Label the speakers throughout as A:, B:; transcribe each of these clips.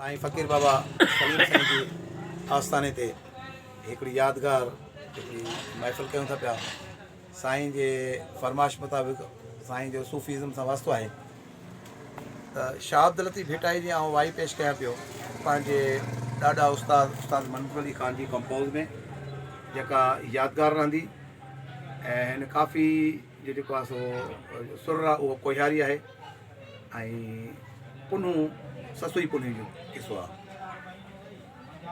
A: साईं फ़कीर बाबा सलीम साईं जी आस्थाने ते हिकिड़ी यादगार हिकिड़ी महफ़िल कयूं था पिया। साईं जे फरमाइश मुताबिक़ साईं जो सूफ़ीज़म सां वास्तो आहे त शाह अब्दुल लतीफ़ भिटाई जी आउं वाई पेश कयां पियो पंहिंजे ॾाढा उस्ताद मनसूर अली ख़ान जी कंपोज़ में, जेका यादगार रहंदी। ऐं हिन काफ़ी जेको आहे सो सुर आहे उहो कोहियारी आहे ऐं पुनूं ससुई पुन्ही जो किसो आहे।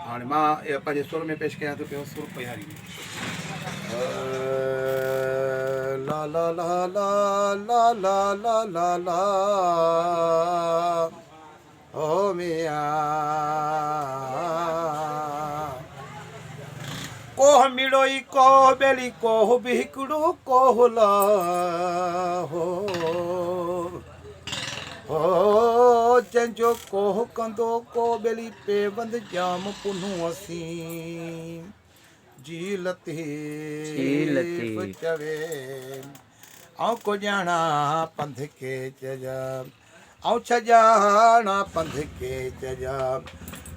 A: हाणे मां पंहिंजे सुर में पेश कयां थो पियो, सुर कोहियारी में। ला ला ला ला ला ला ला ला ला ओ मियां कोह मिड़ोई कोह बेली कोह बि हिकिड़ो कोह ला हो जंहिंजो कोह कंदो को बेली पेबंद जाम पुनूं असीं जी लतीफ़ चवे ऐं को ॼाणा पंध खे चजा ऐं छॼाणा पंध खे चजा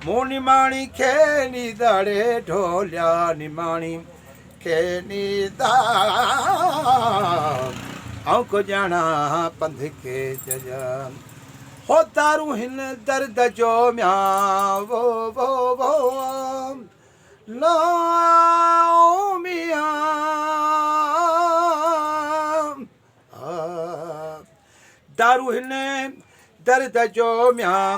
A: मूं निमाणी खे नीदाड़े ढोलिया निमाणी खे नीदा ऐं को ॼाणा पंध खे चजा हो दारू हिन दर्द जो म्यां वो लाओ मियां दारू हिन दर्द जो म्यां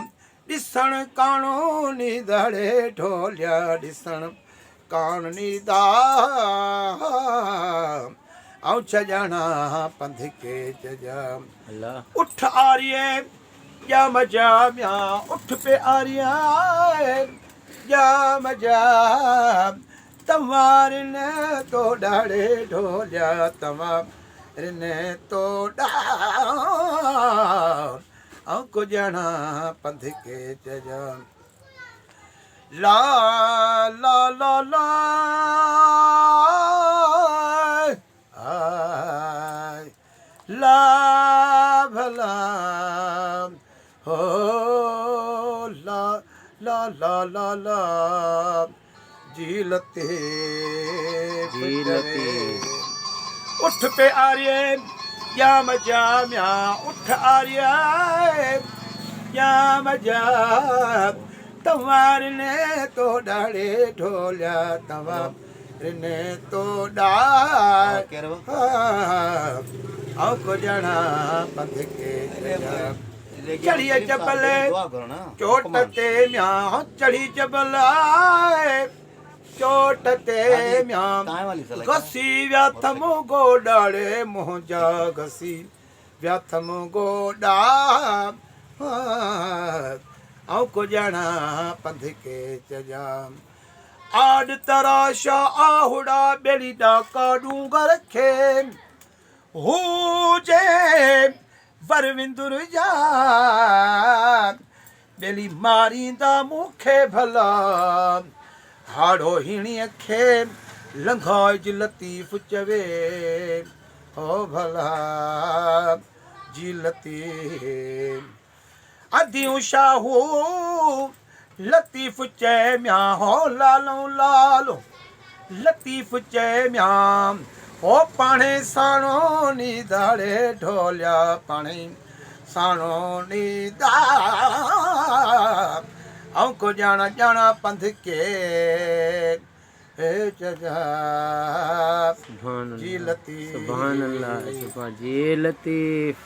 A: ॾिसण काणो नीदाड़े ढोलिया ॾिसण कान नीदा ऐं छॼाणा पंध खे चजा उठ आर्ये या मजा म्यां उठ पे आर्या या मजा तवारिन तो ॾाड़े ढोलिया तवारिन तो ऐं को ॼाणा पंध खे चजा ला ला ला ला ला भला हो ला ला ला ला ला जी लतीफ़ उठ पे आर्ये या मजा म्यां उठ आर्या या मजा तवारने तो ॾाड़े ढोलिया तवारने तो ऐं को ॼाणा पंध खे चढ़िए जबल चोट ते म्यां चढ़ी जबल चोट ते म्यां घसी विया थमो गोॾाड़े मुंहिंजा घसी विया थमो गोॾा ऐं को ॼाणा पंध खे चजा आड तराशा आहुड़ा ॿेड़ी ॾाका डूंगर खे हुजे वरविंदुर जा ॿेली मारींदा मूंखे भला हाड़ो हिणीअ खे लंघाइज लतीफ़ चवे हो भला जी लतीफ़ अदियूं शाहू लतीफ़ चए म्यां हो लालो लालो लतीफ़ चए म्यां हो पाणे साणो नीदाड़े ढोलिया पाणे साणो नीदा ऐं को ॼाणा ॼाणा पंध खे चजा जी लतीफ़
B: सुभान अल्लाह जी लतीफ़।